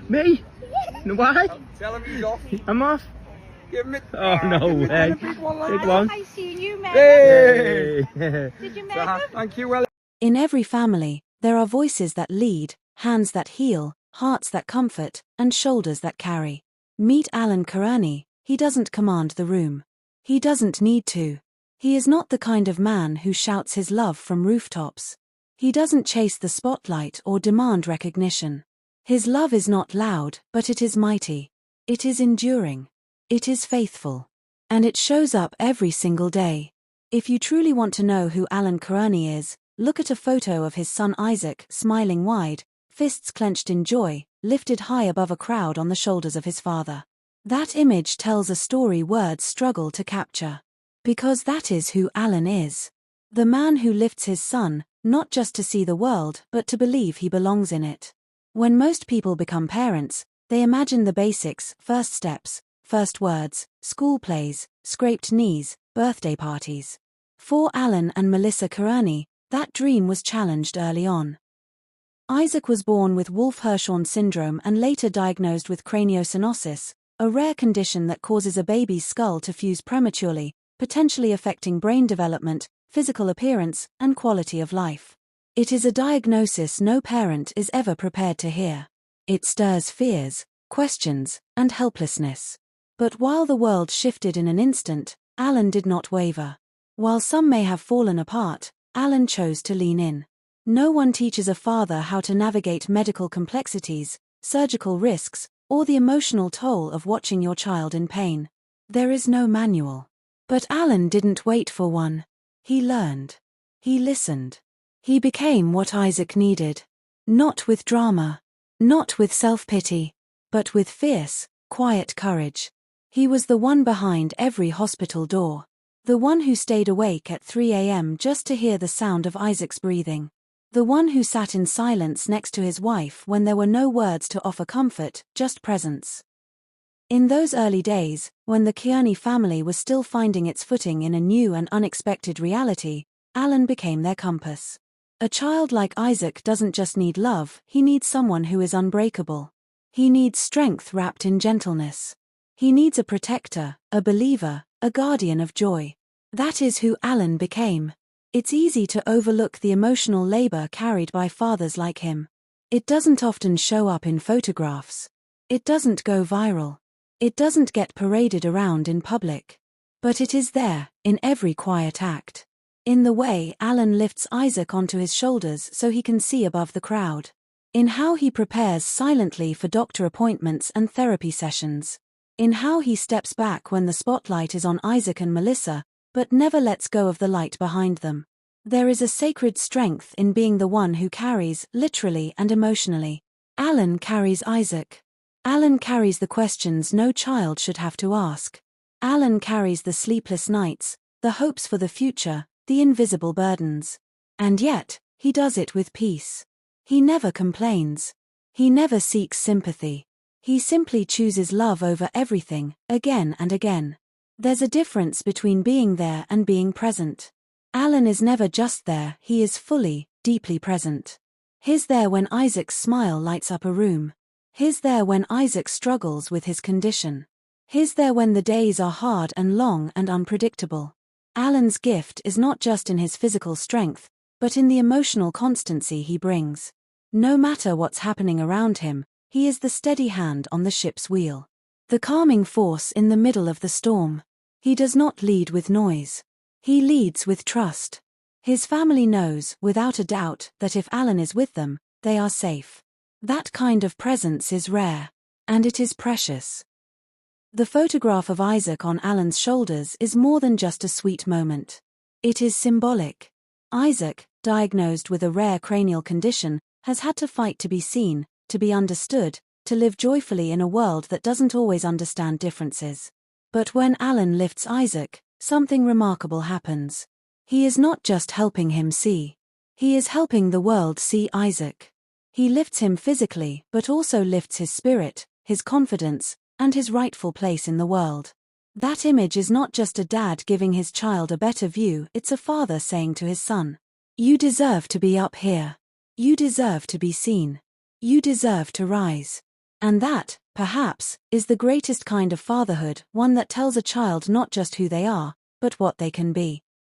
Me? No, why? Tell him he's off. I'm off. Give him it. Oh, no way. Big one, Big one. I see you, Meg. Hey! Did you make it? Thank you, Well. In every family, there are voices that lead, hands that heal, hearts that comfort, and shoulders that carry. Meet Alan Kearney. He doesn't command the room. He doesn't need to. He is not the kind of man who shouts his love from rooftops. He doesn't chase the spotlight or demand recognition. His love is not loud, but it is mighty. It is enduring. It is faithful. And it shows up every single day. If you truly want to know who Alan Kearney is, look at a photo of his son Isaac, smiling wide, fists clenched in joy, lifted high above a crowd on the shoulders of his father. That image tells a story words struggle to capture. Because that is who Alan is. The man who lifts his son, not just to see the world, but to believe he belongs in it. When most people become parents, they imagine the basics: first steps, first words, school plays, scraped knees, birthday parties. For Alan and Melissa Kearney, that dream was challenged early on. Isaac was born with Wolff-Hirschhorn syndrome and later diagnosed with craniosynosis, a rare condition that causes a baby's skull to fuse prematurely, potentially affecting brain development, physical appearance, and quality of life. It is a diagnosis no parent is ever prepared to hear. It stirs fears, questions, and helplessness. But while the world shifted in an instant, Alan did not waver. While some may have fallen apart, Alan chose to lean in. No one teaches a father how to navigate medical complexities, surgical risks, or the emotional toll of watching your child in pain. There is no manual. But Alan didn't wait for one. He learned. He listened. He became what Isaac needed. Not with drama. Not with self-pity. But with fierce, quiet courage. He was the one behind every hospital door. The one who stayed awake at 3 a.m. just to hear the sound of Isaac's breathing. The one who sat in silence next to his wife when there were no words to offer comfort, just presence. In those early days, when the Kearney family was still finding its footing in a new and unexpected reality, Alan became their compass. A child like Isaac doesn't just need love, he needs someone who is unbreakable. He needs strength wrapped in gentleness. He needs a protector, a believer, a guardian of joy. That is who Alan became. It's easy to overlook the emotional labor carried by fathers like him. It doesn't often show up in photographs. It doesn't go viral. It doesn't get paraded around in public. But it is there, in every quiet act. In the way Alan lifts Isaac onto his shoulders so he can see above the crowd. In how he prepares silently for doctor appointments and therapy sessions. In how he steps back when the spotlight is on Isaac and Melissa, but never lets go of the light behind them. There is a sacred strength in being the one who carries, literally and emotionally. Alan carries Isaac. Alan carries the questions no child should have to ask. Alan carries the sleepless nights, the hopes for the future, the invisible burdens. And yet, he does it with peace. He never complains. He never seeks sympathy. He simply chooses love over everything, again and again. There's a difference between being there and being present. Alan is never just there, he is fully, deeply present. He's there when Isaac's smile lights up a room. He's there when Isaac struggles with his condition. He's there when the days are hard and long and unpredictable. Alan's gift is not just in his physical strength, but in the emotional constancy he brings. No matter what's happening around him, he is the steady hand on the ship's wheel. The calming force in the middle of the storm. He does not lead with noise. He leads with trust. His family knows, without a doubt, that if Alan is with them, they are safe. That kind of presence is rare. And it is precious. The photograph of Isaac on Alan's shoulders is more than just a sweet moment. It is symbolic. Isaac, diagnosed with a rare cranial condition, has had to fight to be seen, to be understood, to live joyfully in a world that doesn't always understand differences. But when Alan lifts Isaac, something remarkable happens. He is not just helping him see. He is helping the world see Isaac. He lifts him physically, but also lifts his spirit, his confidence, and his rightful place in the world. That image is not just a dad giving his child a better view, it's a father saying to his son, "You deserve to be up here. You deserve to be seen. You deserve to rise." And that, perhaps, is the greatest kind of fatherhood, one that tells a child not just who they are, but what they can be.